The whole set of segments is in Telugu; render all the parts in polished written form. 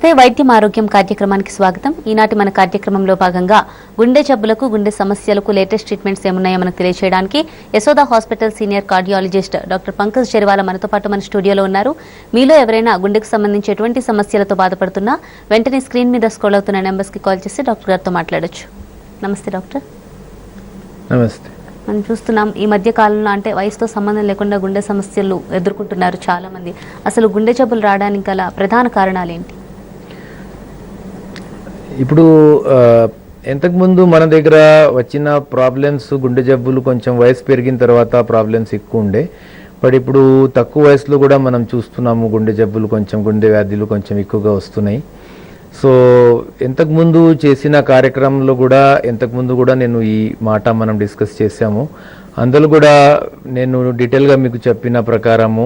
నమస్తే, వైద్యం ఆరోగ్యం కార్యక్రమానికి స్వాగతం. ఈనాటి మన కార్యక్రమంలో భాగంగా గుండె జబ్బులకు, గుండె సమస్యలకు లేటెస్ట్ ట్రీట్మెంట్స్ ఏమున్నాయో మనకు తెలియజేయడానికి Yashoda hospital senior cardiologist doctor Pankaj Cheriwala మనతో పాటు మన స్టూడియోలో ఉన్నారు. మీలో ఎవరైనా గుండెకు సంబంధించి ఎటువంటి సమస్యలతో బాధపడుతున్నా వెంటనే స్క్రీన్ మీద స్క్రోల్ అవుతున్న నెంబర్స్కి కాల్ చేసి డాక్టర్ గారితో మాట్లాడొచ్చు. నమస్తే డాక్టర్. నమస్తే. మనం చూస్తున్నాం ఈ మధ్య కాలంలో అంటే వయసుతో సంబంధం లేకుండా గుండె సమస్యలు ఎదుర్కొంటున్నారు చాలా మంది. అసలు గుండె జబ్బులు రావడానికి గల ప్రధాన కారణాలు ఏంటి? ఇప్పుడు ఇంతకుముందు మన దగ్గర వచ్చిన ప్రాబ్లమ్స్, గుండె జబ్బులు కొంచెం వయసు పెరిగిన తర్వాత ప్రాబ్లమ్స్ ఎక్కువ ఉండే. బట్ ఇప్పుడు తక్కువ వయసులో కూడా మనం చూస్తున్నాము గుండె జబ్బులు, కొంచెం గుండె వ్యాధులు కొంచెం ఎక్కువగా వస్తున్నాయి. సో ఇంతకుముందు చేసిన కార్యక్రమంలో కూడా ఇంతకుముందు కూడా నేను ఈ మాట మనం డిస్కస్ చేసాము. అందులో కూడా నేను డీటెయిల్గా మీకు చెప్పిన ప్రకారము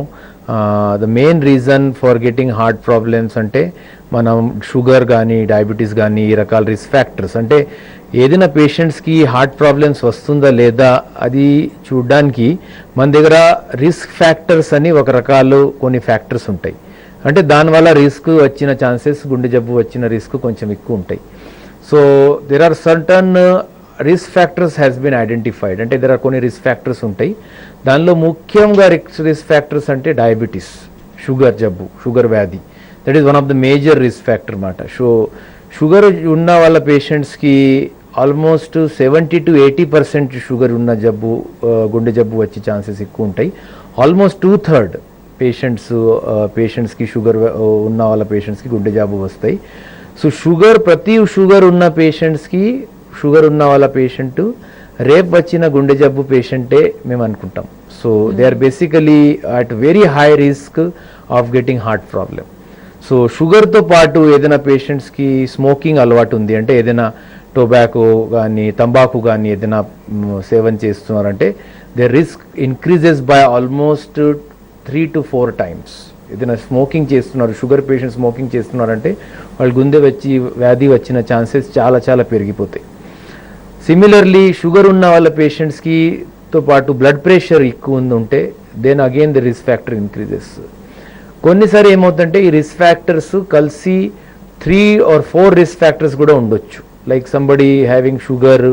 the main reason for getting heart problems అంటే మనం షుగర్ కానీ డయాబెటీస్ కానీ ఈ రకాల రిస్క్ ఫ్యాక్టర్స్, అంటే ఏదైనా పేషెంట్స్కి హార్ట్ ప్రాబ్లమ్స్ వస్తుందా లేదా అది చూడడానికి మన దగ్గర రిస్క్ ఫ్యాక్టర్స్ అని ఒక రకాలు కొన్ని ఫ్యాక్టర్స్ ఉంటాయి. అంటే దానివల్ల రిస్క్ వచ్చిన ఛాన్సెస్, గుండె జబ్బు వచ్చిన రిస్క్ కొంచెం ఎక్కువ ఉంటాయి. So there are certain risk factors has been identified. అంటే దెర్ ఆర్ కొన్ని రిస్క్ ఫ్యాక్టర్స్ ఉంటాయి. దానిలో ముఖ్యంగా రిస్క్ ఫ్యాక్టర్స్ అంటే డయాబెటీస్, షుగర్ జబ్బు, షుగర్ వ్యాధి, that is one of the major risk factor అన్నమాట. సో షుగర్ ఉన్న వాళ్ళ పేషెంట్స్కి ఆల్మోస్ట్ 70 to 80% షుగర్ ఉన్న జబ్బు, గుండె జబ్బు వచ్చే ఛాన్సెస్ ఎక్కువ ఉంటాయి. ఆల్మోస్ట్ 2/3 పేషెంట్స్కి షుగర్ ఉన్న వాళ్ళ పేషెంట్స్కి గుండె జబ్బు వస్తాయి. సో ప్రతి షుగర్ ఉన్న పేషెంట్స్కి, షుగర్ ఉన్న వాళ్ళ పేషెంట్ రేపు వచ్చిన గుండె జబ్బు పేషెంటే మేము అనుకుంటాం. So they are basically at very high risk of getting heart problem. So షుగర్తో పాటు ఏదైనా పేషెంట్స్కి స్మోకింగ్ అలవాటు ఉంది, అంటే ఏదైనా టొబాకో కానీ తంబాకు కానీ ఏదైనా సేవన చేస్తున్నారంటే they risk increases by almost 3 to 4 times. ఏదైనా స్మోకింగ్ చేస్తున్నారు, షుగర్ పేషెంట్ స్మోకింగ్ చేస్తున్నారంటే వాళ్ళు గుండె వ్యాధి వచ్చిన ఛాన్సెస్ చాలా చాలా పెరిగిపోతాయి. సిమిలర్లీ షుగర్ ఉన్న వాళ్ళ పేషెంట్స్కి తో పాటు బ్లడ్ ప్రెషర్ ఎక్కువ ఉంటే then again the risk factor increases. కొన్నిసారి ఏమవుతుందంటే ఈ రిస్క్ ఫ్యాక్టర్స్ కలిసి 3 or 4 రిస్క్ ఫ్యాక్టర్స్ కూడా ఉండొచ్చు. Like somebody having sugar,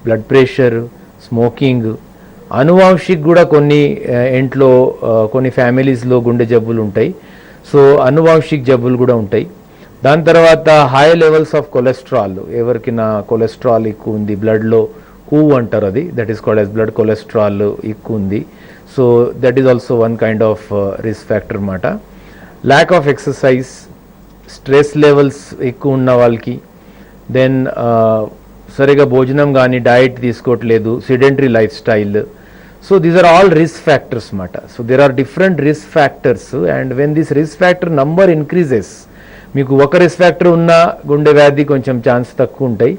blood pressure, smoking. అనువాంశిక్ కూడా కొన్ని ఇంట్లో కొన్ని ఫ్యామిలీస్లో గుండె జబ్బులు ఉంటాయి. సో అనువాంశిక్ జబ్బులు కూడా ఉంటాయి. దాని తర్వాత హై లెవెల్స్ ఆఫ్ కొలెస్ట్రాల్, ఎవరికైనా కొలెస్ట్రాల్ ఎక్కువ ఉంది బ్లడ్లో, కొవ్వు అంటారు అది, that is called as blood cholesterol ఎక్కువ ఉంది. So that is also one kind of risk factor అన్నమాట. Lack of exercise, stress levels ఎక్కువ ఉన్న వాళ్ళకి, దెన్ సరిగా భోజనం కానీ డైట్ తీసుకోవట్లేదు, sedentary lifestyle. So these are all risk factors అన్నమాట. So there are different risk factors and when this risk factor number increases, మీకు ఒక రిస్క్ ఫ్యాక్టర్ ఉన్న గుండె వ్యాధి కొంచెం ఛాన్స్ తక్కువ ఉంటాయి.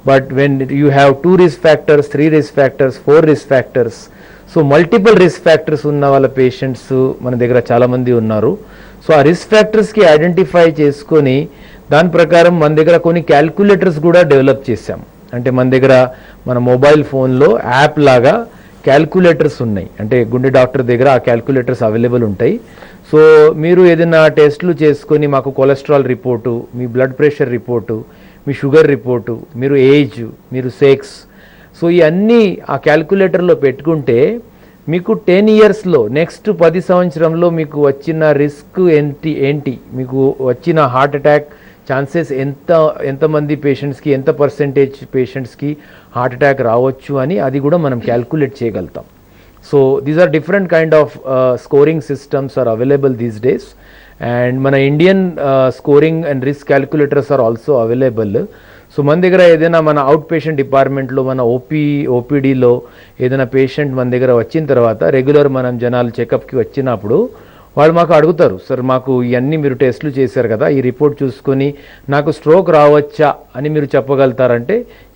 But when you have 2 risk factors, 3 risk factors, 4 risk factors, so multiple risk factors ఉన్న వాళ్ళ పేషెంట్స్ మన దగ్గర చాలామంది ఉన్నారు. సో ఆ రిస్క్ ఫ్యాక్టర్స్కి ఐడెంటిఫై చేసుకొని దాని ప్రకారం మన దగ్గర కొన్ని క్యాల్కులేటర్స్ కూడా డెవలప్ చేశాం. అంటే మన దగ్గర మన మొబైల్ ఫోన్లో యాప్ లాగా క్యాల్కులేటర్స్ ఉన్నాయి. అంటే గుండె డాక్టర్ దగ్గర ఆ క్యాల్కులేటర్స్ అవైలబుల్ ఉంటాయి. సో మీరు ఏదైనా టెస్టులు చేసుకొని మాకు కొలెస్ట్రాల్ రిపోర్టు, మీ బ్లడ్ ప్రెషర్ రిపోర్టు, మీ షుగర్ రిపోర్టు, మీరు ఏజ్, మీరు సెక్స్, సో ఇవన్నీ ఆ క్యాల్కులేటర్లో పెట్టుకుంటే మీకు 10 yearsలో నెక్స్ట్ 10 సంవత్సరంలో మీకు వచ్చిన రిస్క్ ఏంటి, మీకు వచ్చిన హార్ట్ అటాక్ ఛాన్సెస్ ఎంతమంది పేషెంట్స్కి, ఎంత పర్సెంటేజ్ పేషెంట్స్కి హార్ట్ అటాక్ రావచ్చు అని అది కూడా మనం క్యాల్కులేట్ చేయగలుగుతాం. So these are different kind of scoring systems are available these days and మన Indian scoring and risk calculators are also available. So మన దగ్గర ఏదైనా మన అవుట్ పేషెంట్ డిపార్ట్మెంట్లో, మన ఓపీడీలో ఏదైనా పేషెంట్ మన దగ్గర వచ్చిన తర్వాత రెగ్యులర్ మనం జనాలు చెకప్కి వచ్చినప్పుడు వాళ్ళు మాకు అడుగుతారు, సార్ మాకు ఇవన్నీ మీరు టెస్టులు చేశారు కదా, ఈ రిపోర్ట్ చూసుకొని నాకు స్ట్రోక్ రావచ్చా అని మీరు చెప్పగలుగుతారంటే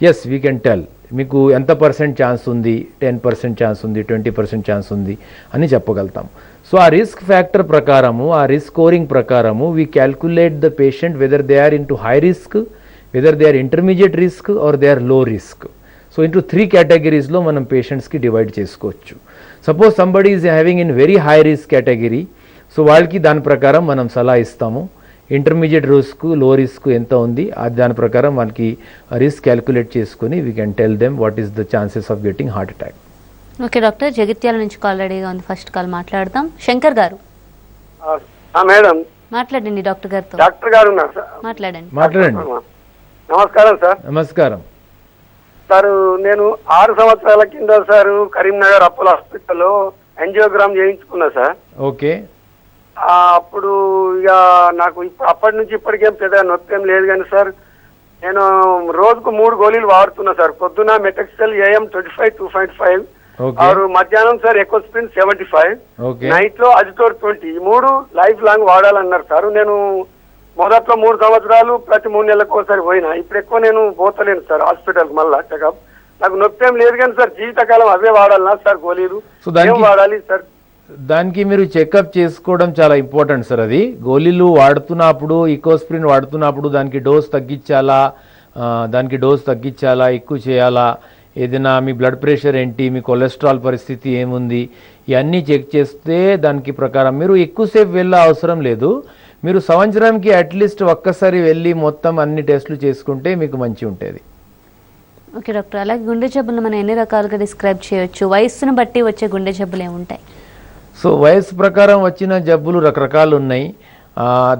ఎస్ వీ కెన్ టెల్. మీకు ఎంత % ఛాన్స్ ఉంది, 10% ఛాన్స్ ఉంది, 20% ఛాన్స్ ఉంది అని చెప్పగలుగుతాం. సో ఆ రిస్క్ ఫ్యాక్టర్ ప్రకారము, ఆ రిస్క్ స్కోరింగ్ ప్రకారము we calculate the patient whether they are into high risk, whether they are intermediate risk or they are low risk. So into 3 కేటగిరీస్లో మనం పేషెంట్స్కి డివైడ్ చేసుకోవచ్చు. Suppose somebody is having in very high risk category, so వాళ్ళకి దాని ప్రకారం మనం సలహా ఇస్తాము. ఇంటర్మీడియట్ రిస్క్, లో రిస్క్ ఎంత ఉంది, దాని ప్రకారం మనకి రిస్క్ క్యాలిక్యులేట్ చేసుకుని we can tell them what is the chances of getting heart attack. Okay doctor, Jagtial నుంచి కాల్ రెడీగా ఉంది. ఫస్ట్ కాల్ మాట్లాడదాం. శంకర్ గారు మేడం మాట్లాడండి డాక్టర్ గారితో. డాక్టర్ గారు ఉన్నారు సార్, మాట్లాడండి. నమస్కారం సార్. నమస్కారం సార్, నేను 6 సంవత్సరాల కింద సార్ కరీంనగర్ అపోలో హాస్పిటల్లో యాంజియోగ్రామ్ చేయించుకున్నా సార్. ఓకే. అప్పుడు ఇక నాకు అప్పటి నుంచి ఇప్పటికేం పెద్దగా నొప్పి ఏం లేదు కానీ సార్, నేను రోజుకు 3 గోళీలు వాడుతున్నా సార్. పొద్దున మెటక్సెల్ AM 25 2.5, మధ్యాహ్నం సార్ ఎకోస్ప్రిన్ 75, నైట్ లో అజిటోర్ 20. ఈ 3 లైఫ్ లాంగ్ వాడాలన్నారు సార్. నేను మొదట్లో 3 సంవత్సరాలు ప్రతి 3 నెలలకు ఒకసారి పోయినా. ఇప్పుడు ఎక్కువ నేను పోతలేను సార్ హాస్పిటల్ మళ్ళా చెకప్. నాకు నొప్పి ఏం లేదు కానీ సార్ జీవితకాలం అవే వాడాలన్నా సార్ గోళీలు? ఏం వాడాలి సార్? దానికి మీరు చెకప్ చేసుకోవడం చాలా ఇంపార్టెంట్ సార్. అది గోళీలు వాడుతున్నప్పుడు, ఇకోస్ప్రిన్ వాడుతున్నప్పుడు దానికి డోస్ తగ్గించాలా, ఎక్కువ చేయాలా, ఏదైనా మీ బ్లడ్ ప్రెషర్ ఏంటి, మీ కొలెస్ట్రాల్ పరిస్థితి ఏముంది, ఇవన్నీ చెక్ చేస్తే దానికి ప్రకారం మీరు ఎక్కువసేపు వెళ్ళే అవసరం లేదు. మీరు సంవత్సరానికి అట్లీస్ట్ ఒక్కసారి వెళ్ళి మొత్తం అన్ని టెస్టులు చేసుకుంటే మీకు మంచి ఉంటుంది. ఓకే డాక్టర్, అలాగే గుండె జబ్బులను మనం ఎన్ని రకాలుగా డిస్క్రైబ్ చేయొచ్చు? వయస్సును బట్టి వచ్చే గుండె జబ్బులు ఏముంటాయి? సో వయసు ప్రకారం వచ్చిన జబ్బులు రకరకాలు ఉన్నాయి.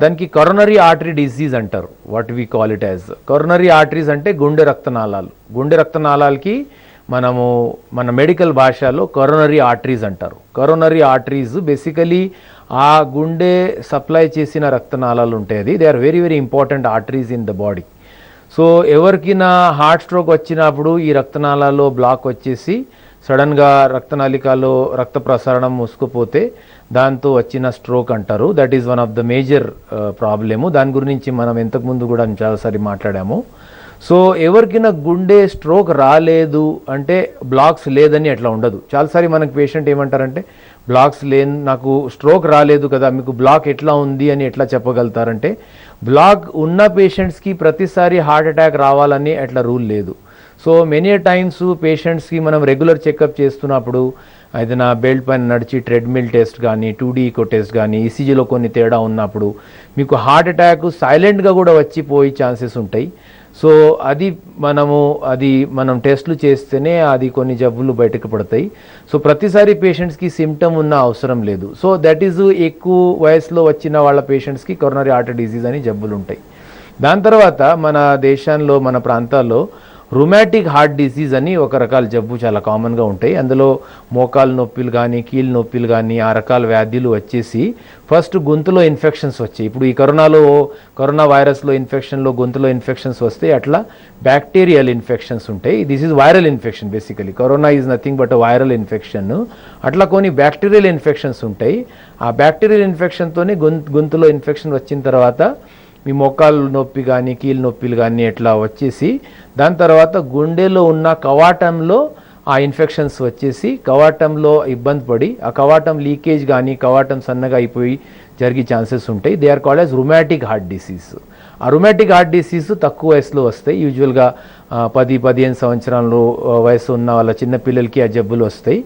దానికి కరోనరీ ఆర్టరీ డిసీజ్ అంటారు, what we call it as. Coronary arteries అంటే గుండె రక్తనాళాలు. గుండె రక్తనాళాలకి మన మెడికల్ భాషలో కరోనరీ ఆర్టరీస్ అంటారు. కరోనరీ ఆర్టరీస్ బేసికలీ ఆ గుండె సప్లై చేసిన రక్తనాళాలు ఉంటాయి. They are very very important arteries in the body. So ఎవరికైనా హార్ట్ స్ట్రోక్ వచ్చినప్పుడు ఈ రక్తనాళాల్లో బ్లాక్ వచ్చేసి సడన్గా రక్తనాళికలో రక్త ప్రసరణం మూసుకుపోతే దాంతో వచ్చిన స్ట్రోక్ అంటారు. That is one of the major problem. దాని గురించి మనం ఇంతకుముందు కూడా చాలాసారి మాట్లాడాము. సో ఎవరికైనా గుండె స్ట్రోక్ రాలేదు అంటే బ్లాక్స్ లేదని అట్లా ఉండదు. చాలాసారి మనకు పేషెంట్ ఏమంటారంటే బ్లాక్స్ నాకు స్ట్రోక్ రాలేదు కదా, మీకు బ్లాక్ ఎట్లా ఉంది అని ఎట్లా చెప్పగలుగుతారంటే, బ్లాక్ ఉన్న పేషెంట్స్కి ప్రతిసారి హార్ట్ అటాక్ రావాలని అట్లా రూల్ లేదు. సో మెనీ టైమ్స్ పేషెంట్స్కి మనం రెగ్యులర్ చెకప్ చేస్తున్నప్పుడు ఏదైనా బెల్ట్ పైన నడిచి ట్రెడ్మిల్ టెస్ట్ కానీ, 2D ఈకో టెస్ట్ కానీ, ఈసీజీలో కొన్ని తేడా ఉన్నప్పుడు మీకు హార్ట్ అటాక్ సైలెంట్గా కూడా వచ్చిపోయే ఛాన్సెస్ ఉంటాయి. సో అది మనం టెస్టులు చేస్తేనే అది కొన్ని జబ్బులు బయటకు పడతాయి. సో ప్రతిసారి పేషెంట్స్కి సిమ్టమ్ ఉన్న అవసరం లేదు. సో దట్ ఈజ్ ఎక్కువ వయసులో వచ్చిన వాళ్ళ పేషెంట్స్కి కరోనరీ ఆర్టరీ డిసీజ్ అని జబ్బులు ఉంటాయి. దాని తర్వాత మన దేశంలో, మన ప్రాంతాల్లో రుమాటిక్ హార్ట్ డిసీజ్ అని ఒక రకాల జబ్బు చాలా కామన్గా ఉంటాయి. అందులో మోకాలు నొప్పులు కానీ, కీళ్ళు నొప్పులు కానీ, ఆ రకాల వ్యాధులు వచ్చేసి ఫస్ట్ గొంతులో ఇన్ఫెక్షన్స్ వచ్చాయి. ఇప్పుడు ఈ కరోనా వైరస్లో ఇన్ఫెక్షన్లో గొంతులో ఇన్ఫెక్షన్స్ వస్తాయి. అట్లా బ్యాక్టీరియల్ ఇన్ఫెక్షన్స్ ఉంటాయి. This is viral infection. Basically corona is nothing but viral infection. అట్లా కొన్ని బ్యాక్టీరియల్ ఇన్ఫెక్షన్స్ ఉంటాయి. ఆ బ్యాక్టీరియల్ ఇన్ఫెక్షన్తోనే గొంతులో ఇన్ఫెక్షన్ వచ్చిన తర్వాత మీ మోకాలు నొప్పి కానీ, కీళ్ళు నొప్పులు కానీ ఎట్లా వచ్చేసి దాని తర్వాత గుండెలో ఉన్న కవాటంలో ఆ ఇన్ఫెక్షన్స్ వచ్చేసి కవాటంలో ఇబ్బంది పడి ఆ కవాటం లీకేజ్ కానీ, కవాటం సన్నగా అయిపోయి జరిగే ఛాన్సెస్ ఉంటాయి. They are called as rheumatic heart disease. ఆ రుమాటిక్ హార్ట్ డిసీజ్ తక్కువ వయసులో వస్తాయి. యూజువల్గా 10-15 సంవత్సరాలు వయసు ఉన్న వాళ్ళ చిన్నపిల్లలకి ఆ జబ్బులు వస్తాయి.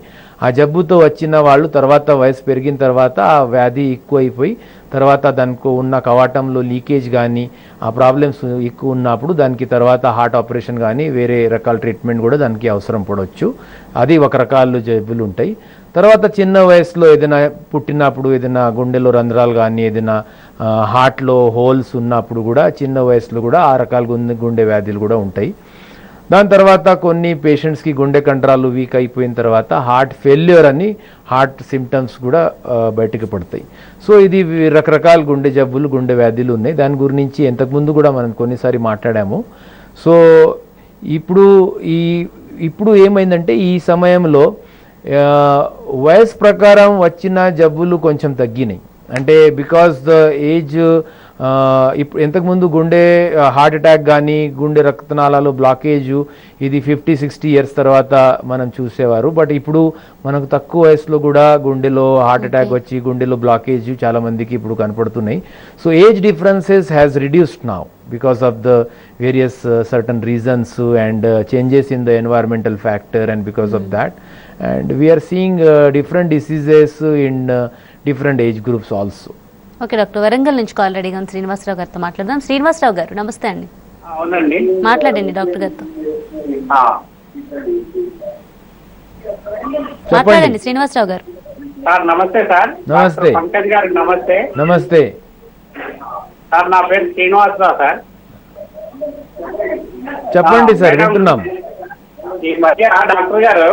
ఆ జబ్బుతో వచ్చిన వాళ్ళు తర్వాత వయసు పెరిగిన తర్వాత ఆ వ్యాధి ఎక్కువైపోయి తర్వాత దానికి ఉన్న కవాటంలో లీకేజ్ కానీ ఆ ప్రాబ్లమ్స్ ఎక్కువ ఉన్నప్పుడు దానికి తర్వాత హార్ట్ ఆపరేషన్ కానీ వేరే రకాల ట్రీట్మెంట్ కూడా దానికి అవసరం పడవచ్చు. అది ఒక రకాల జబ్బులు ఉంటాయి. తర్వాత చిన్న వయసులో ఏదైనా పుట్టినప్పుడు ఏదైనా గుండెలో రంధ్రాలు కానీ, ఏదైనా హార్ట్లో హోల్స్ ఉన్నప్పుడు కూడా చిన్న వయసులో కూడా ఆ రకాల గుండె వ్యాధులు కూడా ఉంటాయి. దాని తర్వాత కొన్ని పేషెంట్స్కి గుండె కండరాలు వీక్ అయిపోయిన తర్వాత హార్ట్ ఫెయిల్యూర్ అని హార్ట్ సిమ్టమ్స్ కూడా బయటకు పడతాయి. సో ఇది రకరకాల గుండె జబ్బులు, గుండె వ్యాధులు ఉన్నాయి. దాని గురించి ఇంతకుముందు కూడా మనం కొన్నిసారి మాట్లాడాము. సో ఇప్పుడు ఏమైందంటే ఈ సమయంలో వయసు ప్రకారం వచ్చిన జబ్బులు కొంచెం తగ్గినాయి. అంటే బికాస్ ద ఏజ్ ఇప్పుడు ఇంతకుముందు గుండె హార్ట్ అటాక్ కానీ, గుండె రక్తనాళాలు బ్లాకేజు ఇది 50-60 ఇయర్స్ తర్వాత మనం చూసేవారు. బట్ ఇప్పుడు మనకు తక్కువ వయసులో కూడా గుండెలో హార్ట్ అటాక్ వచ్చి గుండెలో బ్లాకేజ్ చాలా మందికి ఇప్పుడు కనపడుతున్నాయి. So age differences has reduced now because of the various certain reasons and changes in the environmental factor, and because of that, and we are seeing different diseases in different age groups also. Okay doctor, Warangal నుంచి కాల్ రెడీగా ఉంది. శ్రీనివాసరావు గారితో మాట్లాడదాం. శ్రీనివాసరావు గారు నమస్తే అండి. అవునండి, మాట్లాడండి డాక్టర్ గారితో. ఆ, మాట్లాడండి శ్రీనివాసరావు గారు. సార్ నమస్తే సార్. నమస్తే. డాక్టర్ పంకజ్ గారికి నమస్తే. నమస్తే సార్ నా పేరు శ్రీనివాసరావు సార్. చెప్పండి సార్, మేడం, వింటున్నాం. ఈ మధ్య డాక్టర్ గారు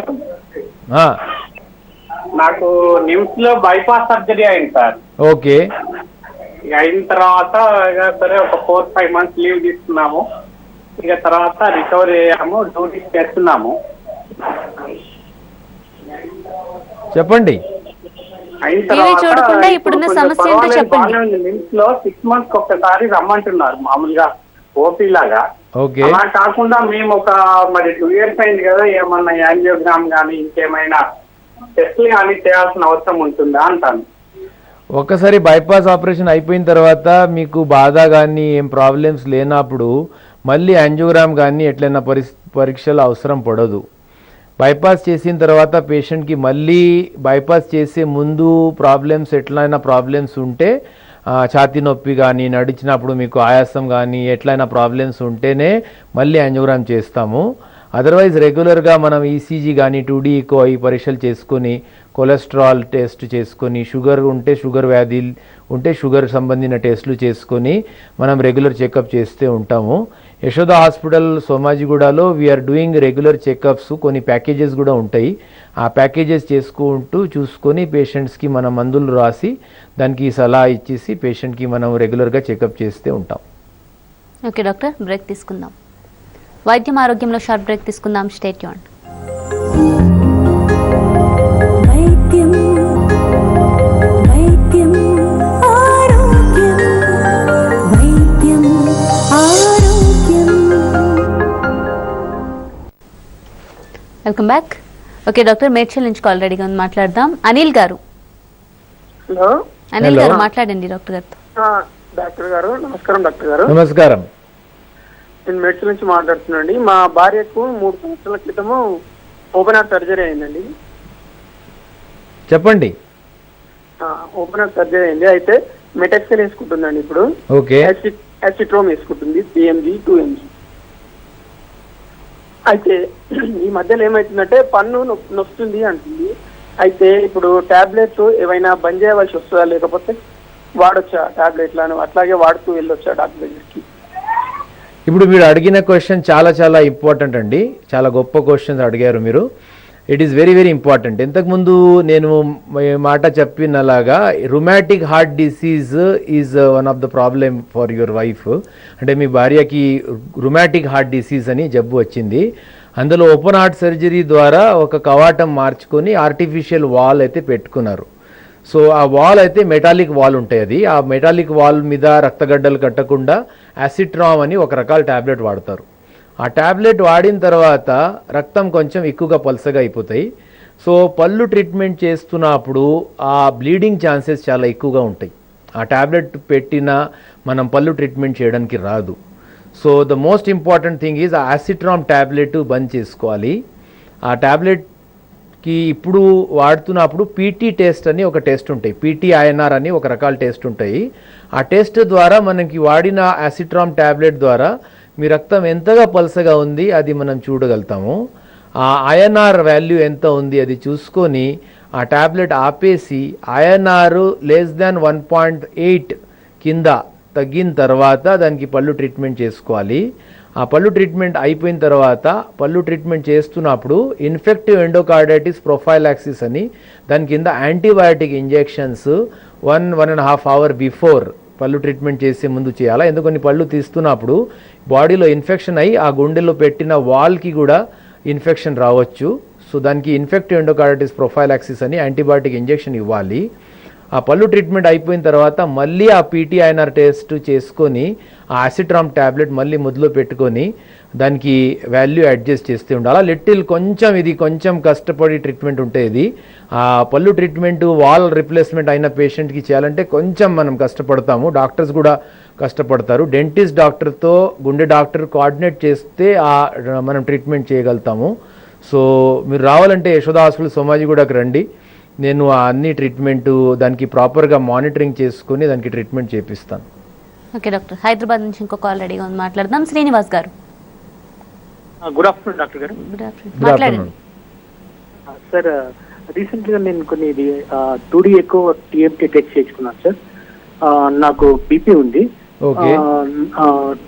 ఆ, నాకు నిమ్స్ లో బైపాస్ సర్జరీ అయింది సార్. ఓకే. ఇక అయిన తర్వాత ఇక సరే ఒక 4-5 months లీవ్ తీసుకున్నాము. ఇక తర్వాత రికవరీ అయ్యాము, డ్యూటీస్ చేస్తున్నాము. చెప్పండి. అయిన టీవీ చూడకుండా ఇప్పుడున్న సమస్య ఏంటో చెప్పండి. నిమ్స్ లో 6 months ఒక్కసారి రమ్మంటున్నారు మామూలుగా ఓపీ లాగా. ఓకే. అలా కాకుండా మేము ఒక మరి 2 years అయింది కదా, ఏమన్నా యాంజియోగ్రామ్ కానీ ఇంకేమైనా టెస్ట్లు కానీ చేయాల్సిన అవసరం ఉంటుందా అంటాను. ఒక్కసారి బైపాస్ ఆపరేషన్ అయిపోయిన తర్వాత మీకు బాధ కానీ ఏం ప్రాబ్లమ్స్ లేనప్పుడు మళ్ళీ యాంజియోగ్రామ్ కానీ ఎట్లయినా పరీక్షలు అవసరం పడదు. బైపాస్ చేసిన తర్వాత పేషెంట్కి మళ్ళీ బైపాస్ చేసే ముందు ప్రాబ్లమ్స్ ఎట్లయినా ప్రాబ్లమ్స్ ఉంటే ఛాతీ నొప్పి కానీ నడిచినప్పుడు మీకు ఆయాసం కానీ ఎట్లయినా ప్రాబ్లమ్స్ ఉంటేనే మళ్ళీ యాంజియోగ్రామ్ చేస్తాము. అదర్వైజ్ రెగ్యులర్గా మనం ఈసీజీ కానీ 2D ఈకో ఈ పరీక్షలు చేసుకొని కొలెస్ట్రాల్ టెస్ట్ చేసుకొని షుగర్ ఉంటే షుగర్ వ్యాధి ఉంటే షుగర్ సంబంధించిన టెస్టులు చేసుకొని మనం రెగ్యులర్ చెకప్ చేస్తూ ఉంటాము. యశోద హాస్పిటల్ సోమాజిగూడలో వీఆర్ డూయింగ్ రెగ్యులర్ చెకప్స్. కొన్ని ప్యాకేజెస్ కూడా ఉంటాయి. ఆ ప్యాకేజెస్ చేసుకుంటూ చూసుకొని పేషెంట్స్కి మనం మందులు రాసి దానికి సలహా ఇచ్చేసి పేషెంట్కి మనం రెగ్యులర్గా చెకప్ చేస్తూ ఉంటాం. ఓకే డాక్టర్, బ్రేక్ తీసుకుందాం. వైద్యం ఆరోగ్యంలో షార్ట్ బ్రేక్ తీసుకుందాం. Stay tuned. వైద్యం వైద్యం ఆరోగ్యం వైద్యం ఆరోగ్యం. Welcome back. Okay doctor, Medchal నుంచి కాల్ రెడీగా ఉంది. మాట్లాడదాం. అనిల్ గారు. హలో అనిల్ గారు Hello. మాట్లాడండి డాక్టర్ గారితో. డాక్టర్ గారు నమస్కారం. డాక్టర్ గారు నమస్కారం. నేను మెడ్స్ నుంచి మాట్లాడుతున్నాండి. మా భార్యకు 3 సంవత్సరాల క్రితము ఓపెన్ హార్ట్ సర్జరీ అయిందండి. చెప్పండి. ఓపెన్ హార్ట్ సర్జరీ అయింది. అయితే మెటాక్సెల్ వేసుకుంటుందండి ఇప్పుడు. ఓకే. యాసిట్రోమ్ వేసుకుంటుంది 3 mg 2 mg. అయితే ఈ మధ్యలో ఏమైతుందంటే పన్ను నొస్తుంది అంటుంది. అయితే ఇప్పుడు టాబ్లెట్స్ ఏవైనా బంద్ చేయవలసి వస్తుందా, లేకపోతే వాడొచ్చా టాబ్లెట్లను అట్లాగే వాడుతూ వెళ్ళొచ్చా డాక్టర్ దగ్గరికి? ఇప్పుడు మీరు అడిగిన క్వశ్చన్ చాలా చాలా ఇంపార్టెంట్ అండి. చాలా గొప్ప క్వశ్చన్స్ అడిగారు మీరు. It is very very important. ఇంతకుముందు నేను మాట చెప్పినలాగా rheumatic heart disease is one of the problem for your wife. అంటే మీ భార్యకి రుమాటిక్ హార్ట్ డిసీజ్ అని జబ్బు వచ్చింది. అందులో ఓపెన్ హార్ట్ సర్జరీ ద్వారా ఒక కవాటం మార్చుకొని ఆర్టిఫిషియల్ వాల్ అయితే పెట్టుకున్నారు. సో ఆ వాల్ అయితే మెటాలిక్ వాల్ ఉంటాయి. అది ఆ మెటాలిక్ వాల్ మీద రక్తగడ్డలు కట్టకుండా యాసిట్రామ్ అని ఒక రకాల ట్యాబ్లెట్ వాడతారు. ఆ ట్యాబ్లెట్ వాడిన తర్వాత రక్తం కొంచెం ఎక్కువగా పల్సగా అయిపోతాయి. సో పళ్ళు ట్రీట్మెంట్ చేస్తున్నప్పుడు ఆ బ్లీడింగ్ ఛాన్సెస్ చాలా ఎక్కువగా ఉంటాయి. ఆ ట్యాబ్లెట్ పెట్టినా మనం పళ్ళు ట్రీట్మెంట్ చేయడానికి రాదు. So the most important thing is ఆ యాసిట్రామ్ ట్యాబ్లెట్ బంద్ చేసుకోవాలి. ఆ ట్యాబ్లెట్కి ఇప్పుడు వాడుతున్నప్పుడు పీటీ టెస్ట్ అని ఒక టెస్ట్ ఉంటాయి. పీటీఐఎన్ఆర్ అని ఒక రకాల టెస్ట్ ఉంటాయి. ఆ టెస్ట్ ద్వారా మనకి వాడిన యాసిట్రామ్ ట్యాబ్లెట్ ద్వారా మీ రక్తం ఎంతగా పల్సగా ఉంది అది మనం చూడగలుగుతాము. ఆ ఐఎన్ఆర్ వాల్యూ ఎంత ఉంది అది చూసుకొని ఆ ట్యాబ్లెట్ ఆపేసి ఐఎన్ఆర్ <1.8 కింద తగ్గిన తర్వాత దానికి పళ్ళు ట్రీట్మెంట్ చేసుకోవాలి. ఆ పళ్ళు ట్రీట్మెంట్ అయిపోయిన తర్వాత పళ్ళు ట్రీట్మెంట్ చేస్తున్నప్పుడు ఇన్ఫెక్టివ్ ఎండోకార్డైటిస్ ప్రొఫైలాక్సిస్ అని దాని కింద యాంటీబయాటిక్ ఇంజెక్షన్స్ 1.5 hours బిఫోర్ పళ్ళు ట్రీట్మెంట్ చేసే ముందు చేయాలా. ఎందుకని పళ్ళు తీస్తున్నప్పుడు బాడీలో ఇన్ఫెక్షన్ అయ్యి ఆ గుండెలో పెట్టిన వాల్కి కూడా ఇన్ఫెక్షన్ రావచ్చు. సో దానికి ఇన్ఫెక్టివ్ ఎండోకార్డైటిస్ ప్రొఫైలాక్సిస్ అని యాంటీబయాటిక్ ఇంజెక్షన్ ఇవ్వాలి. ఆ పళ్ళు ట్రీట్మెంట్ అయిపోయిన తర్వాత మళ్ళీ ఆ పీటీఐఎన్ఆర్ టెస్ట్ చేసుకొని ఆ యాసిట్రామ్ ట్యాబ్లెట్ మళ్ళీ మొదలు పెట్టుకొని దానికి వాల్యూ అడ్జస్ట్ చేస్తూ ఉండాలి. లిటిల్ కొంచెం ఇది కొంచెం కష్టపడి ట్రీట్మెంట్ ఉంటుంది. ఇది ఆ పళ్ళు ట్రీట్మెంట్ వాల్ రిప్లేస్మెంట్ అయిన పేషెంట్కి చేయాలంటే కొంచెం మనం కష్టపడతాము. డాక్టర్స్ కూడా కష్టపడతారు. డెంటిస్ట్ డాక్టర్తో గుండె డాక్టర్ కోఆర్డినేట్ చేస్తే మనం ట్రీట్మెంట్ చేయగలుగుతాము. సో మీరు రావాలంటే యశోద హాస్పిటల్ సోమాజిగూడకు రండి. నేను ఆ అన్ని ట్రీట్మెంట్ దానికి ప్రాపర్గా మానిటరింగ్ చేసుకుని దానికి ట్రీట్మెంట్ చేపిస్తాను. ఓకే డాక్టర్, హైదరాబాద్ నుంచి ఇంకో కాల్ రెడీగా ఉంది, మాట్లాడదాం. శ్రీనివాస్ గారు, గుడ్ ఆఫ్టర్నూన్ డాక్టర్ గారు. గుడ్ ఆఫ్టర్నూన్, Good మాట్లాడండి. afternoon. సార్ రీసెంట్గా నేను కొన్ని 2D ఎక్కువ టీఎంటీ టెస్ట్ చేసుకున్నాను సార్. నాకు బీపీ ఉంది. Okay.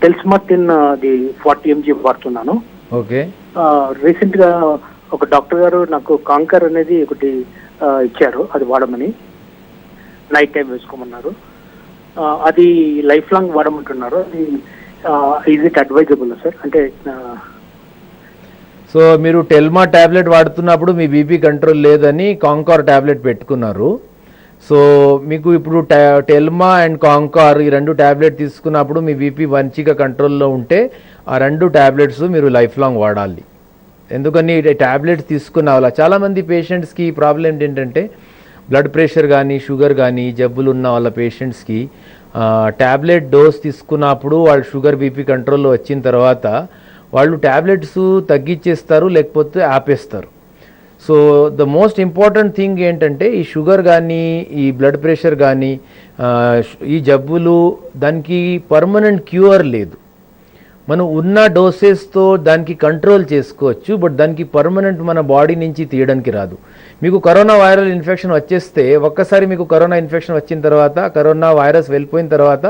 టెల్స్మార్టిన్ అది 40 mg వాడుతున్నాను. ఓకే. రీసెంట్ గా ఒక డాక్టర్ గారు నాకు కాంకర్ అనేది ఒకటి ఇచ్చారు, అది వాడమని, నైట్ టైం వేసుకోమన్నారు. అది లైఫ్ లాంగ్ వాడమంటున్నారు. అది ఈజ్ ఇట్ అడ్వైజబుల్ సార్? అంటే సో మీరు టెల్మా టాబ్లెట్ వాడుతున్నప్పుడు మీ బీపీ కంట్రోల్ లేదని కాంకార్ టాబ్లెట్ పెట్టుకున్నారు. సో మీకు ఇప్పుడు టెల్మా అండ్ కాంకార్ ఈ 2 టాబ్లెట్ తీసుకున్నప్పుడు మీ బీపీ మంచిగా కంట్రోల్లో ఉంటే ఆ 2 టాబ్లెట్స్ మీరు లైఫ్ లాంగ్ వాడాలి. ఎందుకని టాబ్లెట్స్ తీసుకున్న వాళ్ళ చాలామంది పేషెంట్స్కి ప్రాబ్లం ఏంటంటే బ్లడ్ ప్రెషర్ కానీ షుగర్ కానీ జబ్బులు ఉన్న వాళ్ళ పేషెంట్స్కి టాబ్లెట్ డోస్ తీసుకున్నప్పుడు వాళ్ళు షుగర్ బీపీ కంట్రోల్లో వచ్చిన తర్వాత వాళ్ళు టాబ్లెట్స్ తగ్గించేస్తారు, లేకపోతే ఆపేస్తారు. So the most important thing ఏంటంటే ఈ షుగర్ కానీ ఈ బ్లడ్ ప్రెషర్ కానీ ఈ జబ్బులు దానికి పర్మనెంట్ క్యూర్ లేదు. మనం ఉన్న డోసెస్తో దానికి కంట్రోల్ చేసుకోవచ్చు, బట్ దానికి పర్మనెంట్ మన బాడీ నుంచి తీయడానికి రాదు. మీకు కరోనా వైరల్ ఇన్ఫెక్షన్ వచ్చేస్తే ఒక్కసారి మీకు కరోనా ఇన్ఫెక్షన్ వచ్చిన తర్వాత కరోనా వైరస్ వెళ్ళిపోయిన తర్వాత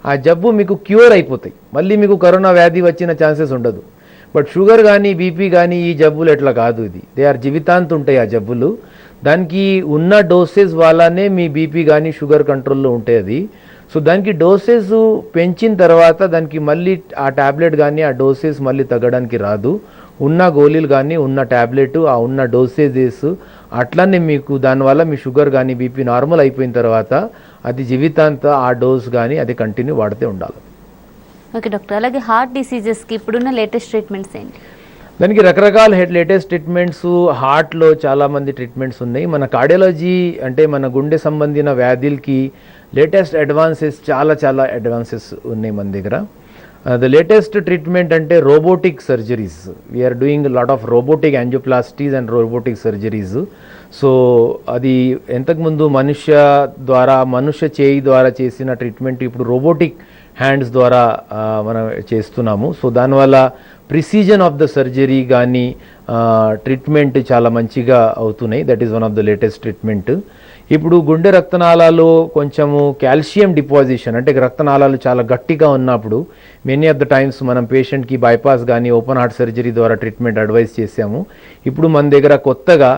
ఆ జబ్బు మీకు క్యూర్ అయిపోతాయి, మళ్ళీ మీకు కరోనా వ్యాధి వచ్చిన ఛాన్సెస్ ఉండదు. బట్ షుగర్ కానీ బీపీ కానీ ఈ జబ్బులు ఎట్లా కాదు, ఇది దే ఆర్ జీవితాంతం ఉంటాయి ఆ జబ్బులు. దానికి ఉన్న డోసెస్ వల్లనే మీ బీపీ కానీ షుగర్ కంట్రోల్లో ఉంటాయి అది. సో దానికి డోసెస్ పెంచిన తర్వాత దానికి మళ్ళీ ఆ టాబ్లెట్ కానీ ఆ డోసెస్ మళ్ళీ తగ్గడానికి రాదు. ఉన్న గోళీలు కానీ ఉన్న టాబ్లెట్ ఆ ఉన్న డోసేజెస్ అట్లనే మీకు దానివల్ల మీ షుగర్ కానీ బీపీ నార్మల్ అయిపోయిన తర్వాత అది జీవితాంతం ఆ డోస్ కానీ అది కంటిన్యూ వాడుతూ ఉండాలి. ఓకే డాక్టర్, అలాగే హార్ట్ డిసీజెస్కి ఇప్పుడున్న లేటెస్ట్ ట్రీట్మెంట్స్ ఏంటి? దానికి రకరకాల లేటెస్ట్ ట్రీట్మెంట్స్, హార్ట్లో చాలామంది ట్రీట్మెంట్స్ ఉన్నాయి. మన కార్డియాలజీ అంటే మన గుండె సంబంధించిన వ్యాధులకి లేటెస్ట్ అడ్వాన్సెస్ చాలా అడ్వాన్సెస్ ఉన్నాయి మన దగ్గర. ద లేటెస్ట్ ట్రీట్మెంట్ అంటే robotic surgeries. We are doing lot of robotic angioplasties and robotic surgeries. So అది ఇంతకుముందు మనుష్య చేయి ద్వారా చేసిన ట్రీట్మెంట్ ఇప్పుడు రోబోటిక్ హ్యాండ్స్ ద్వారా మనం చేస్తున్నాము. సో దానివల్ల ప్రిసిజన్ ఆఫ్ ద సర్జరీ కానీ ట్రీట్మెంట్ చాలా మంచిగా అవుతున్నాయి. That is one of the latest treatment. ఇప్పుడు గుండె రక్తనాళాలు కొంచెము కాల్షియం డిపాజిషన్ అంటే రక్తనాళాలు చాలా గట్టిగా ఉన్నప్పుడు మెనీ ఆఫ్ ద టైమ్స్ మనం పేషెంట్కి బైపాస్ కానీ ఓపెన్ హార్ట్ సర్జరీ ద్వారా ట్రీట్మెంట్ అడ్వైస్ చేసాము. ఇప్పుడు మన దగ్గర కొత్తగా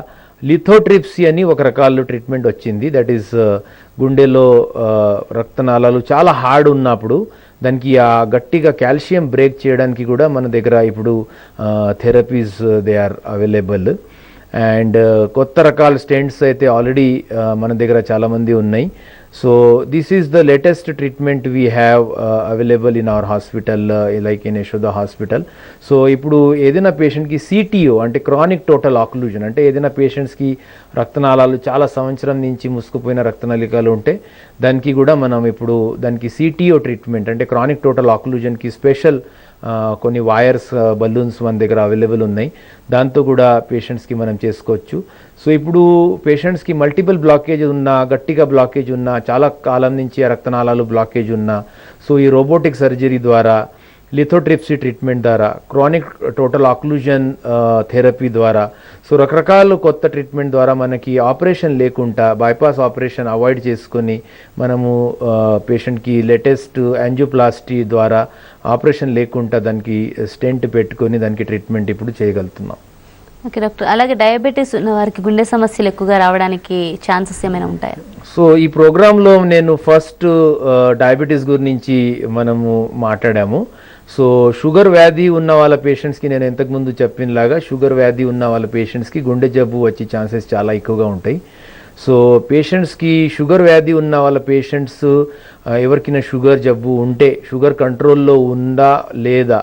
లిథోట్రిప్సీ అని ఒక రకాల ట్రీట్మెంట్ వచ్చింది. దట్ ఈస్ గుండెలో రక్తనాళాలు చాలా హార్డ్ ఉన్నప్పుడు దానికి ఆ గట్టిగా కాల్షియం బ్రేక్ చేయడానికి కూడా మన దగ్గర ఇప్పుడు therapies they are available. And కొత్త రకాల స్టెంట్స్ అయితే ఆల్రెడీ మన దగ్గర చాలామంది ఉన్నాయి. So this is the latest treatment we have available in our hospital like in Yashoda hospital. సో ఇప్పుడు ఏదైనా పేషెంట్కి సిటిఓ అంటే క్రానిక్ టోటల్ ఆక్లూజన్ అంటే ఏదైనా పేషెంట్స్కి రక్తనాళాలు చాలా సంవత్సరం నుంచి మూసుకుపోయిన రక్తనళికలు ఉంటే దానికి కూడా మనం ఇప్పుడు దానికి సిటిఓ ట్రీట్మెంట్ అంటే క్రానిక్ టోటల్ ఆక్లూజన్కి స్పెషల్ కొన్ని వైర్స్ బలూన్స్ మన దగ్గర అవైలబుల్ ఉన్నాయి. దాంతో కూడా పేషెంట్స్కి మనం చేసుకోవచ్చు. సో ఇప్పుడు పేషెంట్స్కి మల్టిపుల్ బ్లాకేజ్ ఉన్నా గట్టిగా బ్లాకేజ్ ఉన్నా చాలా కాలం నుంచి ఆ రక్తనాళాలు బ్లాకేజ్ ఉన్నా సో ఈ రోబోటిక్ సర్జరీ ద్వారా లిథోట్రిప్సీ ట్రీట్మెంట్ ద్వారా క్రానిక్ టోటల్ ఆక్లూజన్ థెరపీ ద్వారా సో రకరకాల కొత్త ట్రీట్మెంట్ ద్వారా మనకి ఆపరేషన్ లేకుండా బైపాస్ ఆపరేషన్ అవాయిడ్ చేసుకొని మనము పేషెంట్కి లేటెస్ట్ యాంజియోప్లాస్టీ ద్వారా ఆపరేషన్ లేకుండా దానికి స్టెంట్ పెట్టుకొని దానికి ట్రీట్మెంట్ ఇప్పుడు చేయగలుగుతున్నాం. ఓకే డాక్టర్, అలాగే డయాబెటీస్ ఉన్న వారికి గుండె సమస్యలు ఎక్కువగా రావడానికి ఛాన్సెస్ ఏమైనా ఉంటాయా? సో ఈ ప్రోగ్రాంలో నేను ఫస్ట్ డయాబెటీస్ గురించి మనము మాట్లాడాము. సో షుగర్ వ్యాధి ఉన్న వాళ్ళ పేషెంట్స్కి నేను ఇంతకుముందు చెప్పినలాగా షుగర్ వ్యాధి ఉన్న వాళ్ళ పేషెంట్స్కి గుండె జబ్బు వచ్చే ఛాన్సెస్ చాలా ఎక్కువగా ఉంటాయి. సో పేషెంట్స్కి షుగర్ వ్యాధి ఉన్న వాళ్ళ పేషెంట్స్ ఎవరికైనా షుగర్ జబ్బు ఉంటే షుగర్ కంట్రోల్లో ఉందా లేదా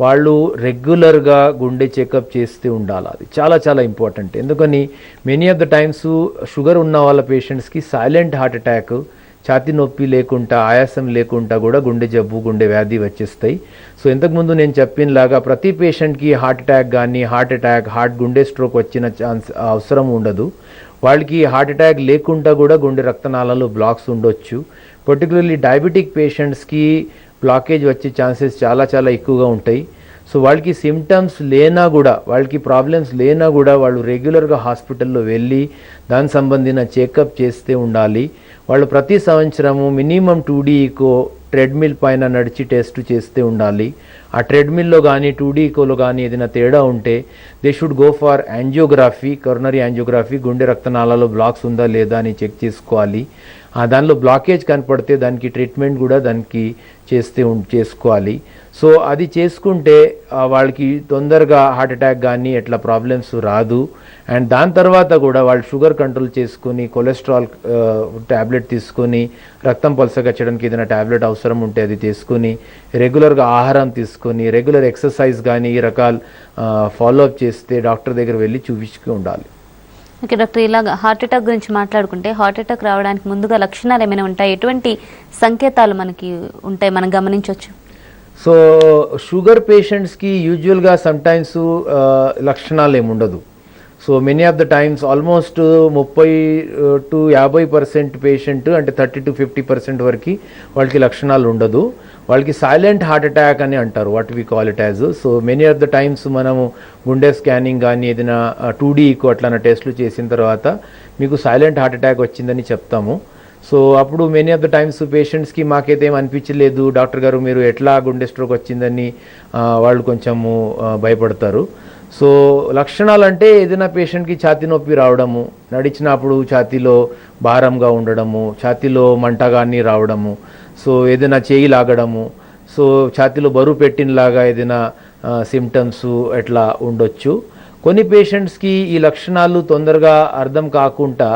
వాళ్ళు రెగ్యులర్గా గుండె చెకప్ చేస్తూ ఉండాలి. అది చాలా ఇంపార్టెంట్. ఎందుకని many of the times sugar ఉన్న వాళ్ళ పేషెంట్స్కి సైలెంట్ హార్ట్ అటాక్ ఛాతీ నొప్పి లేకుండా ఆయాసం లేకుండా కూడా గుండె జబ్బు గుండె వ్యాధి వచ్చేస్తాయి. సో ఇంతకుముందు నేను చెప్పినలాగా ప్రతి పేషెంట్కి హార్ట్ అటాక్ హార్ట్ గుండె స్ట్రోక్ వచ్చిన ఛాన్స్ అవసరం ఉండదు. వాళ్ళకి హార్ట్ అటాక్ లేకుండా కూడా గుండె రక్తనాళాలు బ్లాక్స్ ఉండొచ్చు. పర్టికులర్లీ డయాబెటిక్ పేషెంట్స్కి బ్లాకేజ్ వచ్చే ఛాన్సెస్ చాలా చాలా ఎక్కువగా ఉంటాయి. సో వాళ్ళకి సిమ్టమ్స్ లేనా కూడా, వాళ్ళకి ప్రాబ్లమ్స్ లేనా కూడా వాళ్ళు రెగ్యులర్గా హాస్పిటల్లో వెళ్ళి దాని సంబంధించిన చెకప్ చేస్తే ఉండాలి. వాళ్ళు ప్రతి సంవత్సరము మినిమం 2D ఈకో ట్రెడ్మిల్ పైన నడిచి టెస్ట్ చేస్తే ఉండాలి. ఆ ట్రెడ్మిల్లో కానీ 2D ఈకోలో కానీ ఏదైనా తేడా ఉంటే they should go for angiography, coronary angiography, గుండె రక్తనాళాల్లో బ్లాక్స్ ఉందా లేదా అని చెక్ చేసుకోవాలి. దానిలో బ్లాకేజ్ కనపడితే దానికి ట్రీట్మెంట్ కూడా దానికి చేసుకోవాలి. సో అది చేసుకుంటే వాళ్ళకి తొందరగా హార్ట్ అటాక్ కానీ ఎట్లా ప్రాబ్లమ్స్ రాదు. అండ్ దాని తర్వాత కూడా వాళ్ళు షుగర్ కంట్రోల్ చేసుకొని కొలెస్ట్రాల్ ట్యాబ్లెట్ తీసుకొని రక్తం పలసగచ్చడానికి ఏదైనా ట్యాబ్లెట్ అవసరం ఉంటే అది తీసుకొని రెగ్యులర్గా ఆహారం తీసుకొని రెగ్యులర్ ఎక్సర్సైజ్ కానీ ఈ రకాల ఫాలోఅప్ చేస్తే డాక్టర్ దగ్గర వెళ్ళి చూపించుకు ఉండాలి. ఓకే డాక్టర్, ఇలాగ హార్ట్ అటాక్ గురించి మాట్లాడుకుంటే హార్ట్ అటాక్ రావడానికి ముందుగా లక్షణాలు ఏమైనా ఉంటాయి? ఎటువంటి సంకేతాలు మనకి ఉంటాయి మనం గమనించవచ్చు? సో షుగర్ పేషెంట్స్కి యూజువల్గా సమ్టైమ్స్ లక్షణాలు ఏముండదు. So many of the times almost 30 to 50% patient అంటే 30 to 50% వరకు వాళ్ళకి లక్షణాలు ఉండదు. వాళ్ళకి సైలెంట్ హార్ట్ అటాక్ అని అంటారు, what we call it as. So many of the times మనము గుండె స్కానింగ్ కానీ ఏదైనా 2D ఈకో అట్లా టెస్టులు చేసిన తర్వాత మీకు సైలెంట్ హార్ట్ అటాక్ వచ్చిందని చెప్తాము. సో అప్పుడు మెనీ ఆఫ్ ద టైమ్స్ పేషెంట్స్కి మాకైతే ఏం అనిపించలేదు డాక్టర్ గారు మీరు ఎట్లా గుండె స్ట్రోక్ వచ్చిందని వాళ్ళు కొంచెము భయపడతారు. సో లక్షణాలు అంటే ఏదైనా పేషెంట్కి ఛాతీ నొప్పి రావడము, నడిచినప్పుడు ఛాతీలో భారంగా ఉండడము, ఛాతీలో మంటగాన్ని రావడము, సో ఏదైనా చేయి లాగడము, సో ఛాతీలో బరువు పెట్టినలాగా ఏదైనా సిమ్టమ్స్ ఎట్లా ఉండొచ్చు. కొన్ని పేషెంట్స్కి ఈ లక్షణాలు తొందరగా అర్థం కాకుండా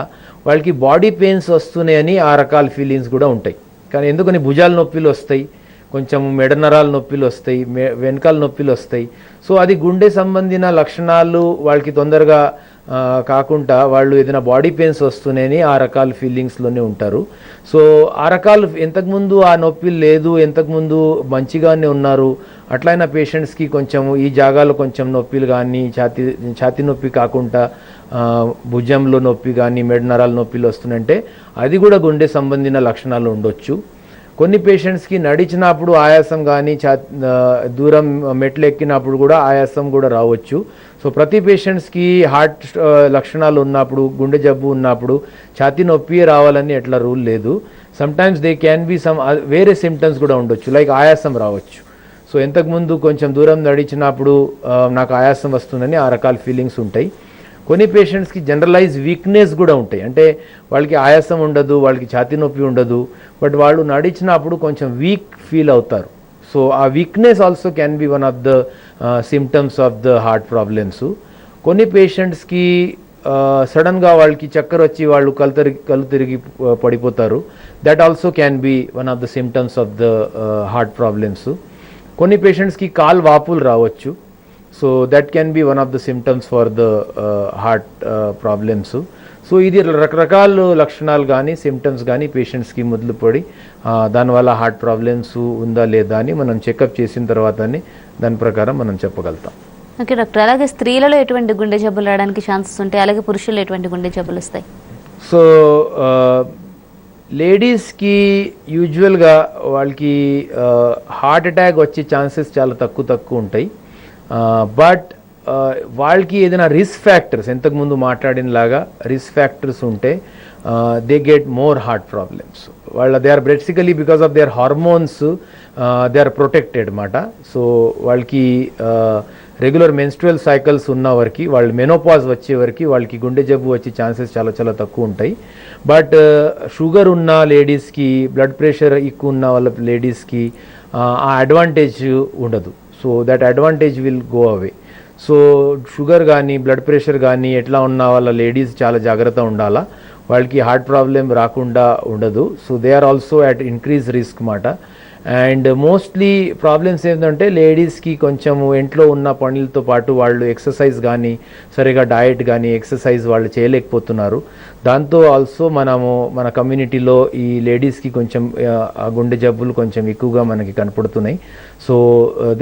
వాళ్ళకి బాడీ పెయిన్స్ వస్తున్నాయని ఆ రకాల ఫీలింగ్స్ కూడా ఉంటాయి. కానీ ఎందుకని భుజాల నొప్పిలు వస్తాయి, కొంచెం మెడ నరాల నొప్పిలు వస్తాయి, వెనకాల నొప్పిలు వస్తాయి. సో అది గుండె సంబంధించిన లక్షణాలు వాళ్ళకి తొందరగా కాకుండా వాళ్ళు ఏదైనా బాడీ పెయిన్స్ వస్తున్నాయని ఆ రకాల ఫీలింగ్స్లోనే ఉంటారు. సో ఆ రకాలు ఇంతకుముందు ఆ నొప్పి లేదు, ఇంతకుముందు మంచిగానే ఉన్నారు అట్లయిన పేషెంట్స్కి కొంచెం ఈ జాగాలో కొంచెం నొప్పిలు కానీ ఛాతీ నొప్పి కాకుండా భుజంలో నొప్పి కానీ మెడ నరాల నొప్పిలు వస్తున్నాయంటే అది కూడా గుండె సంబంధించిన లక్షణాలు ఉండొచ్చు. కొన్ని పేషెంట్స్కి నడిచినప్పుడు ఆయాసం కానీ దూరం మెట్లు ఎక్కినప్పుడు కూడా ఆయాసం కూడా రావచ్చు. సో ప్రతి పేషెంట్స్కి హార్ట్ లక్షణాలు ఉన్నప్పుడు గుండె జబ్బు ఉన్నప్పుడు ఛాతీ నొప్పి రావాలని ఎట్లా రూల్ లేదు. Sometimes they can be some వేరే సిమ్టమ్స్ కూడా ఉండొచ్చు, లైక్ ఆయాసం రావచ్చు. సో ఇంతకుముందు కొంచెం దూరం నడిచినప్పుడు నాకు ఆయాసం వస్తుందని ఆ రకాల ఫీలింగ్స్ ఉంటాయి. కొన్ని పేషెంట్స్కి జనరలైజ్ వీక్నెస్ కూడా ఉంటాయి, అంటే వాళ్ళకి ఆయాసం ఉండదు, వాళ్ళకి ఛాతీ నొప్పి ఉండదు, బట్ వాళ్ళు నడిచినప్పుడు కొంచెం వీక్ ఫీల్ అవుతారు. సో ఆ weakness also can be one of the symptoms of the heart problems. కొన్ని పేషెంట్స్కి సడన్గా వాళ్ళకి చక్కర వచ్చి వాళ్ళు కళ్ళు తిరిగి పడిపోతారు, that also can be one of the symptoms of the heart problems. కొన్ని పేషెంట్స్కి కాలు వాపులు రావచ్చు, so that can be one of the symptoms for the heart problems. So ఇది రకరకాల లక్షణాలు కానీ సిమ్టమ్స్ కానీ పేషెంట్స్కి మొదలుపడి దానివల్ల హార్ట్ ప్రాబ్లమ్స్ ఉందా లేదా అని మనం చెకప్ చేసిన తర్వాతనే దాని ప్రకారం మనం చెప్పగలుగుతాం. ఓకే డాక్టర్, అలాగే స్త్రీలలో ఎటువంటి గుండె జబ్బులు రావడానికి ఛాన్సెస్ ఉంటాయి, అలాగే పురుషుల్లో ఎటువంటి గుండె జబ్బులు వస్తాయి? సో లేడీస్కి యూజువల్గా వాళ్ళకి హార్ట్ అటాక్ వచ్చే ఛాన్సెస్ చాలా తక్కువ ఉంటాయి. బట్ వాళ్ళకి ఏదైనా రిస్క్ ఫ్యాక్టర్స్ ఇంతకుముందు మాట్లాడినలాగా రిస్క్ ఫ్యాక్టర్స్ ఉంటే they get more heart problems. They are basically because of their hormones they are protected అన్నమాట. సో వాళ్ళకి రెగ్యులర్ మెన్స్ట్రువల్ సైకిల్స్ ఉన్న వరకు, వాళ్ళు మెనోపాజ్ వచ్చే వరకు వాళ్ళకి గుండె జబ్బు వచ్చే ఛాన్సెస్ చాలా తక్కువ ఉంటాయి. బట్ షుగర్ ఉన్న లేడీస్కి, బ్లడ్ ప్రెషర్ ఎక్కువ ఉన్న వాళ్ళ లేడీస్కి ఆ అడ్వాంటేజ్ ఉండదు. So that advantage will go away. So sugar కానీ బ్లడ్ ప్రెషర్ కానీ ఎట్లా ఉన్న వాళ్ళ లేడీస్ చాలా జాగ్రత్త ఉండాలా, వాళ్ళకి హార్ట్ ప్రాబ్లం రాకుండా ఉండదు. So they are also at increase risk మాట. అండ్ మోస్ట్లీ ప్రాబ్లమ్స్ ఏంటంటే లేడీస్కి కొంచెం ఇంట్లో ఉన్న పనులతో పాటు వాళ్ళు ఎక్సర్సైజ్ కానీ సరిగా డయట్ కానీ ఎక్సర్సైజ్ వాళ్ళు చేయలేకపోతున్నారు. దాంతో ఆల్సో మన కమ్యూనిటీలో ఈ లేడీస్కి కొంచెం గుండె జబ్బులు కొంచెం ఎక్కువగా మనకి కనపడుతున్నాయి. So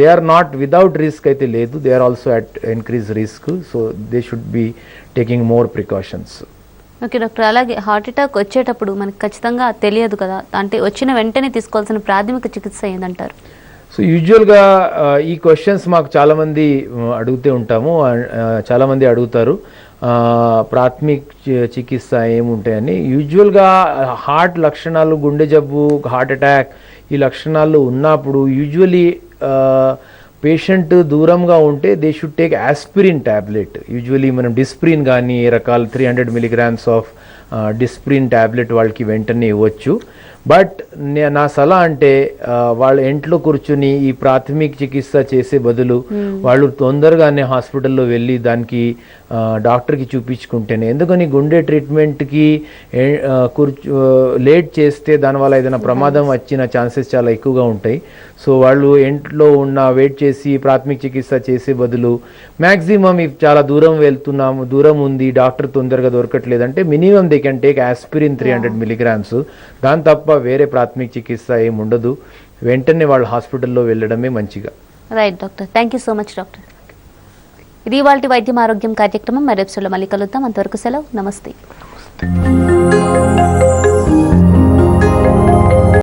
they are not without risk అయితే లేదు, they are also at increase risk. So they should be taking more precautions. Okay doctor, అలాగే హార్ట్ అటాక్ వచ్చేటప్పుడు మనకి ఖచ్చితంగా తెలియదు కదా, అంటే వచ్చిన వెంటనే తీసుకోవాల్సిన ప్రాథమిక చికిత్స ఏందంటారు? సో యూజువల్గా ఈ క్వశ్చన్స్ మాకు చాలామంది అడుగుతూ ఉంటాము, చాలామంది అడుగుతారు ప్రాథమిక చికిత్స ఏముంటాయని. యూజువల్గా హార్ట్ లక్షణాలు, గుండె జబ్బు, హార్ట్ అటాక్ ఈ లక్షణాలు ఉన్నప్పుడు యూజువలీ పేషెంట్ దూరంగా ఉంటే they should take aspirin tablet. Usually మనం డిస్ప్రిన్ కానీ ఏ రకాల 300 milligrams ఆఫ్ డిస్ప్రిన్ ట్యాబ్లెట్ వాళ్ళకి వెంటనే ఇవ్వచ్చు. బట్ నా సలహా అంటే వాళ్ళ ఇంట్లో కూర్చుని ఈ ప్రాథమిక చికిత్స చేసే బదులు వాళ్ళు తొందరగానే హాస్పిటల్లో వెళ్ళి దానికి డాక్టర్కి చూపించుకుంటేనే, ఎందుకని గుండె ట్రీట్మెంట్కి లేట్ చేస్తే దానివల్ల ఏదైనా ప్రమాదం వచ్చిన ఛాన్సెస్ చాలా ఎక్కువగా ఉంటాయి. సో వాళ్ళు ఇంట్లో వెయిట్ చేసి ప్రాథమిక చికిత్స చేసే బదులు మ్యాక్సిమం చాలా దూరం వెళ్తున్నాము, దూరం ఉంది, డాక్టర్ తొందరగా దొరకట్లేదంటే minimum they can take aspirin 300 milligrams. దాని తప్ప వేరే ప్రాథమిక చికిత్స ఏమి ఉండదు. వెంటనే వాళ్ళు హాస్పిటల్లో వెళ్ళడమే మంచిగా. Right doctor, thank you so much doctor. ఇది ఇవాల్టి వైద్యం ఆరోగ్యం కార్యక్రమం. మరి ఎపిసోడ్లో మళ్ళీ కలుద్దాం. అంతవరకు సెలవు, నమస్తే.